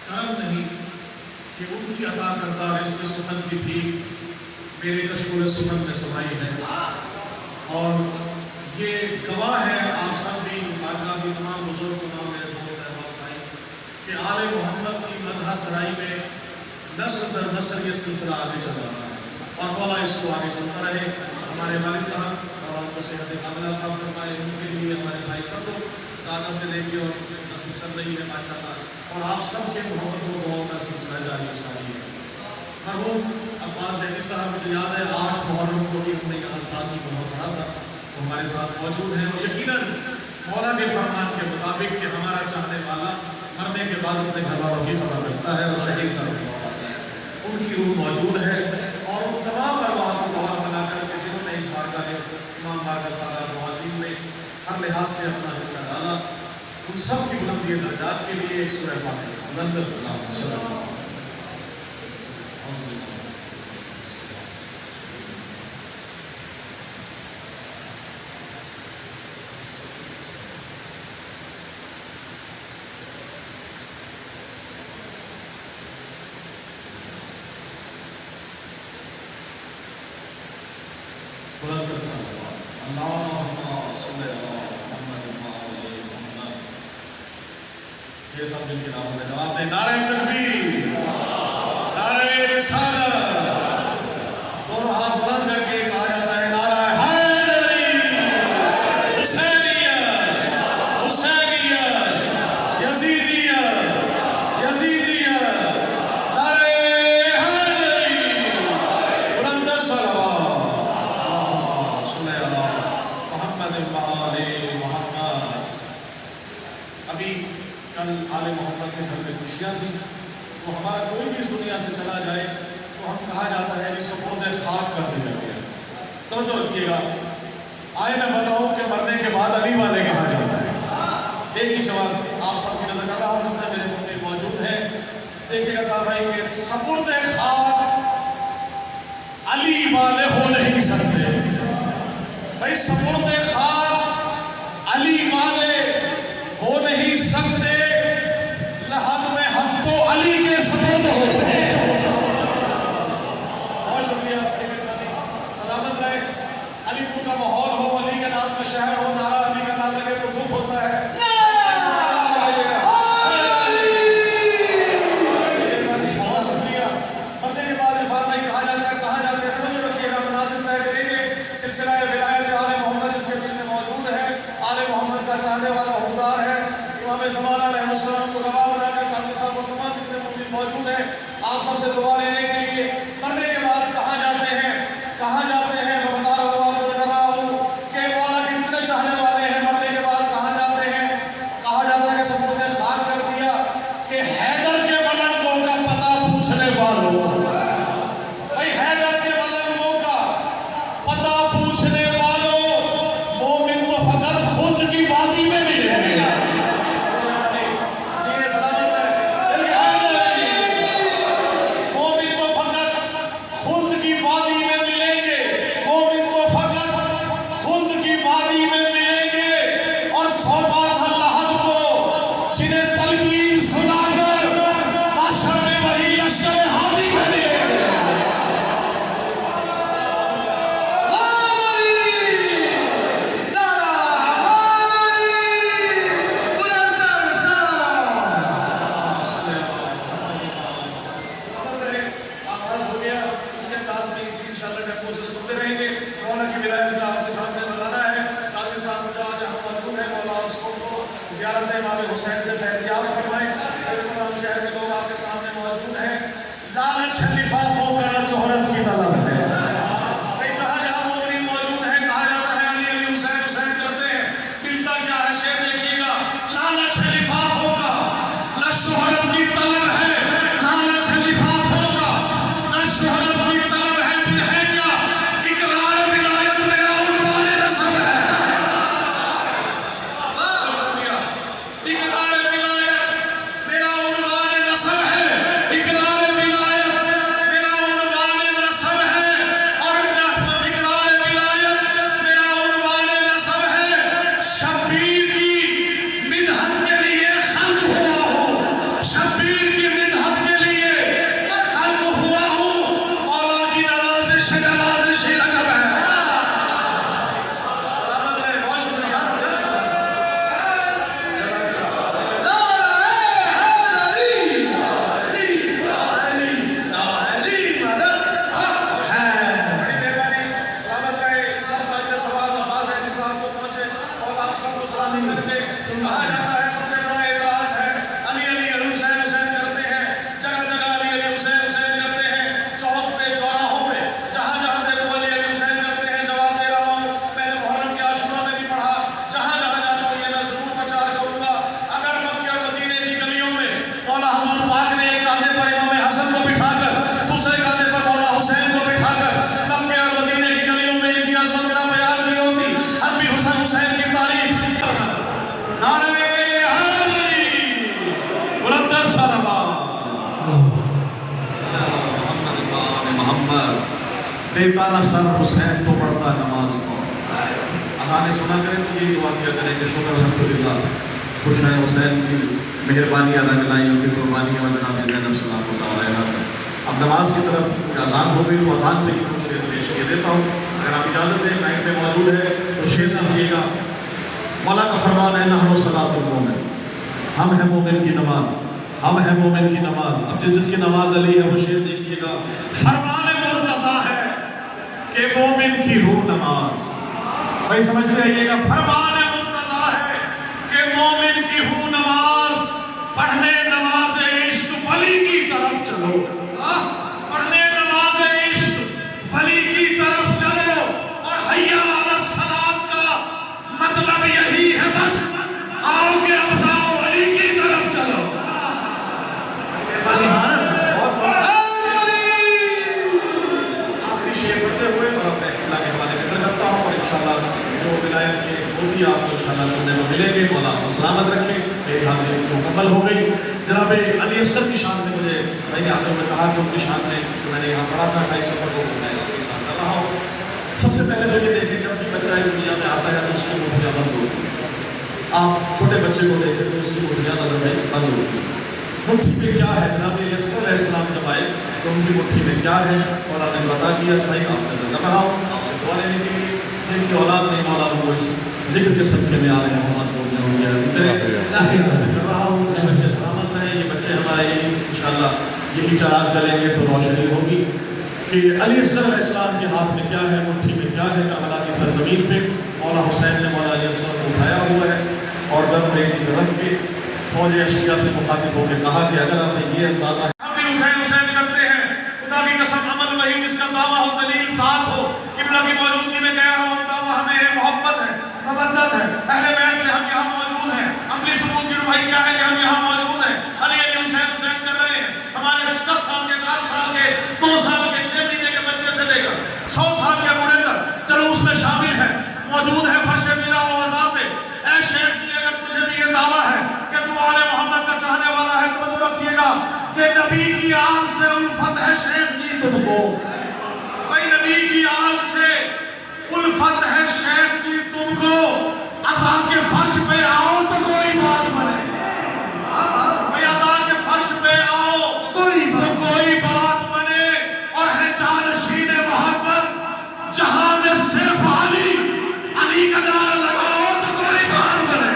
کرم نہیں کہ ان کی عطا کردہ رزق سخن کی بھی میرے کشکول سخن میں سمائی ہے، اور یہ گواہ ہے آپ سب بھی، آقا بھی، تمام بزرگ، تمام میرے دوست احباب بھائی، کہ آل محمد کی مدح سرائی میں نسل در نسل یہ سلسلہ آگے چل رہا ہے، اور مولا اس کو آگے چلتا رہے۔ ہمارے والد صاحب اور ان کو صحت کاملہ عطا فرمائے، ان کے لیے ہمارے بھائی سب دادا سے لے کے اور نسل چل رہی ہے ماشاءاللہ، اور آپ سب کے محبت و دعاؤں کا سلسلہ جاری و ساری ہے۔ مرحوم عباس زیدی صاحب، مجھے یاد ہے 8 محرم کو بھی ہم نے یہاں ساتھ ہی بہت پڑھا تھا، وہ ہمارے ساتھ موجود ہیں، اور یقیناً مولا کے فرمان کے مطابق کہ ہمارا چاہنے والا مرنے کے بعد اپنے گھر والوں کی خبر رکھتا ہے اور شہید کا رتبہ پاتا ہے، ان کی روح موجود ہے، اور ان تمام ارواح کو گواہ بنا کر کے جنہوں نے اس بارگاہ امام بارگاہ سادات معلمین میں ہر لحاظ سے اپنا حصہ ڈالا، ان سب کی بلندی درجات کے لیے ایک سورہ فاتحہ بلند اللہ صلی اللہ علیہ وسلم۔ یہ سب دل کے ناموں میں جواب دیں، نعرہ تکبیر، نعرہ رسالت، دونوں ہاتھ بلند کر کے کہا جاتا ہے نعرہ حیدری، حسینیت، حسینیت، یزیدیت، یزیدیت، نعرہ حیدری، بلند صلوات، اللہم صلی علی محمد وآل محمد۔ ابھی کل آل محمد کے گھر میں خوشیاں تھیں، تو ہمارا کوئی بھی اس دنیا سے چلا جائے تو ہم کہا جاتا ہے کہ سپرد خاک کر دیا گیا۔ توجہ رکھیے گا، آئے میں بتاؤں کہ مرنے کے بعد علی والے کہا جاتا ہے۔ ایک ہی جواب آپ سب کی نظر کر رہا ہوں، جتنے میرے مدعے موجود ہیں، دیکھیے گا بھائی کہ سپرد خاک علی والے ہو نہیں سکتے۔ بھائی سپرد خاک علی والے ہو نہیں سکتے، لحد میں ہم تو علی کے سپرد ہوتے ہیں۔ بہت شکریہ، سلامت رہے۔ علی پور کا ماحول ہو، علی کے نام کا شہر ہو، نعرہ علی کا نام لگے تو دکھ ہوتا ہے۔ بہت شکریہ۔ مرنے کے بعد فرمائی کہا جاتا ہے، توجہ رکھیے گا، مناسب طے کریں گے۔ سلسلہ ولایت آل محمد جس کے دل میں موجود ہے، آل محمد کا چاہنے والا حکمران ہے، امام زمان علیہ السلام کو گواہ بنا کر کامل صاحب و تمام جتنے مومن موجود ہیں، آپ سب سے دعا لینے کے لیے مرنے کے بعد کہاں جاتے ہیں، کہاں جاتے ہیں، میں بتا رہا ہوں، آپ کو کر رہا ہوں کہ مولا کے جتنے چاہنے والے ہیں مرنے کے بعد کہاں جاتے ہیں، کہا جاتا ہے کہ سپرد نے خاک کر دیا کہ حیدر کے ملنگوں کا پتہ پوچھنے والوں، بھائی حیدر کے ملنگوں کا پتہ پوچھنے والوں، مومن تو فقط خود کی وادی میں ملیں گے۔ زیارت امام حسین سے فیضیاب فرمائیں، تمام شہر کے لوگ آپ کے سامنے موجود ہیں۔ لالچ لفاف ہو کر شہرت کی طلب ہے، جہاں جہاں مومنین موجود ہیں کہا جاتا ہے علی علی حسین حسین کرتے ہیں، ملتا کیا ہے شعر دیکھیے گا، لالچ لفاف ہوگا نہ شہرت کی طلب ہے، لالچ لفاف ہوگا نہ شہرت کی طلب ہے، پھر ہے کیا اقرار ولایت میرا عنوان نسب ہے۔ اقرار ولایت میرا عنوان نسب ہے، اقرار ولایت میرا عنوان نسب ہے۔ محمد دیتا نہ سر حسین تو پڑھتا نماز کو. اذان سنا کریں تو یہی دعا کیا کریں کہ شکر الحمدللہ خوش ہے حسین کی مہربانیاں رنگ لائی ان کی قربانیاں اور جناب زینب سلام اللہ علیہ. اب نماز کی طرف اذان ہو گئی تو اذان پہ ہی کچھ شعر پیش کیے دیتا ہوں. اگر آپ اجازت دیں مائک پہ موجود ہے تو شعر لکھیے گا. مولا کا فرمان ہے نحن صلاۃ المومن، ہم ہیں مومن کی نماز، ہم ہیں مومن کی نماز. اب جس کی نماز علی ہے وہ شعر دیکھیے گا. فرمان مرتضیٰ ہے کہ مومن کی ہو نماز. بھائی سمجھ رہیے گا، فرمان مرتضیٰ ہے کہ مومن کی ہو نماز. پڑھنے نماز عشق ولی کی طرف چلو، پڑھنے نماز عشق ولی کی طرف چلو. اور حیا علی الصلاۃ کا مطلب یہی ہے، بس آؤ کہ اب جاؤ ولی کی طرف چلو. آخری شعر پڑھتے ہوئے اور اپنے اللہ کے حوالے میں کرتا ہوں. اور انشاءاللہ جو ولایت کے موتی آپ کو انشاءاللہ سننے کو ملیں گے. مولا آپ کو سلامت رکھے. میری حاضری مکمل ہو گئی. جناب علی اصغر کی شان میں مجھے میں نے آپ نے کہا کہ ان کی شان میں جو میں نے یہاں پڑھا تھا 2.5 سفر کو میں آپ کے ساتھ کر رہا ہوں. سب سے پہلے تو یہ دیکھیں جب بھی بچہ اس دنیا میں آتا ہے تو اس کی مٹھیاں بند ہوتی ہیں. آپ چھوٹے بچے کو دیکھیں تو اس کی مٹھیاں نظر میں بند ہوتی ہیں. مٹھی میں کیا ہے؟ جناب علی اصغر علیہ السلام جب آئے تو ان کی مٹھی میں کیا ہے اور آپ نے بتا دیا کہ بھائی آپ میں سے کر رہا ہوں آپ سے دعا لینے کے لیے. جن کی اولاد نہیں مولا وہ اس ذکر کے صدقے میں آل محمد کو کر رہا ہوں. یہ بچے سلامت رہیں. یہ بچے ہمارے یہی انشاءاللہ یہی چراغ جلیں گے تو روشنی ہوگی کہ علی اصغر علیہ السلام کے ہاتھ میں کیا ہے، مٹھی میں کیا ہے. کربلا کی سرزمین پہ مولا حسین نے مولا علی اصغر کو اٹھایا ہوا ہے اور گھر ریتی میں رکھ کے فوج اشیاء سے مخاطب ہو کے کہا کہ اگر آپ نے یہ اندازہ ہم بھی حسین حسین کرتے ہیں. خدا کی قسم عمل وہی جس کا دعویٰ ہو، دلیل ساتھ ہو، قبلہ کی موجودگی میں کہہ رہا ہوں. دعویٰ ہمیں ہے، محبت ہے، مودت ہے. اہل بیت سے ہم یہاں موجود ہیں. عملی ثبوت کی روحائی کیا ہے کہ ہم یہاں موجود ہیں. علی علی حسین حسین کر رہے ہیں. ہمارے 10 سال کے 8 سال کے 2 سال کے 6 مہینے کے بچے سے لے کر 100 سال کے بوڑھے تک جلوس میں شامل ہے، موجود ہے فرش مینا و عذاب میں. اے شیخ جی اگر تجھے بھی یہ دعویٰ ہے کہ تو آل محمد کا چاہنے والا ہے تو جو رکھیے گا کہ نبی کی آل سے الفت ہے شیخ جی تم کو. بھائی نبی کی آل سے الفت ہے شیخ جی تم کو. عزا کے فرش پہ آؤ تو کوئی بات بنے. بھائی عزا کے فرش پہ آؤ تو کوئی بات بنے. اور ہے جانشین محبت جہاں میں صرف علی علی کا نعرہ لگاؤ تو کوئی بات بنے.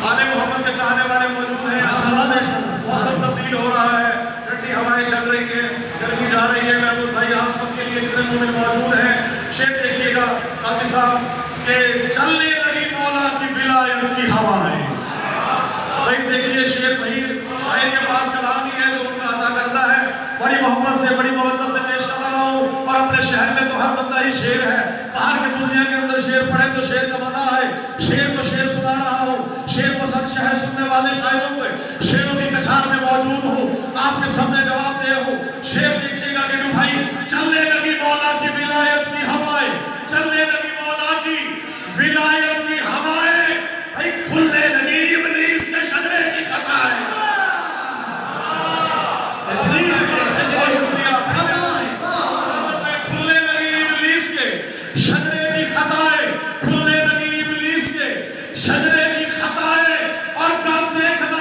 آل محمد کے چاہنے والے موجود ہیں. موسم تبدیل ہو رہا ہے، ٹھنڈی ہوائیں چل رہی ہیں، گرمی جا رہی ہے. محمود بھائی آپ سب کے لیے جتنے مومن موجود ہیں شعر دیکھیے گا قاضی صاحب کہ چلنے لگی مولا کی ولایت کی ہوائیں. بھائی دیکھیے شعر بھائی شاعر کے پاس کلام ہی ہے جو ان کا عطا کرتا ہے. بڑی محبت سے بڑی مودت سے پیش کر رہا ہوں. اور اپنے شہر میں تو ہر بندہ ہی شعر ہے. باہر کے دنیا کے اندر شعر پڑھے تو شعر کا مزہ ہے. شعر کو شعر سنا رہا ہوں. شعر پسند شہر سننے والے قائلوں پہ شعروں کی کچھار میں موجود ہوں. آپ کے سامنے جواب دے ہوں. شعر دیکھیے گا کہ بھائی چلنے لگی مولا کی ولایت کی ہوائیں، چلنے لگی مولا کی ولایت کی ہوائیں. بھائی کھلنے لگی ابلیس کے شجرے کی خطائیں. بہت شکریہ. کھلنے لگی ابلیس کے شجرے کی خطائیں، کھلنے لگی ابلیس کے شجرے کی خطائیں. اور کب دیکھنا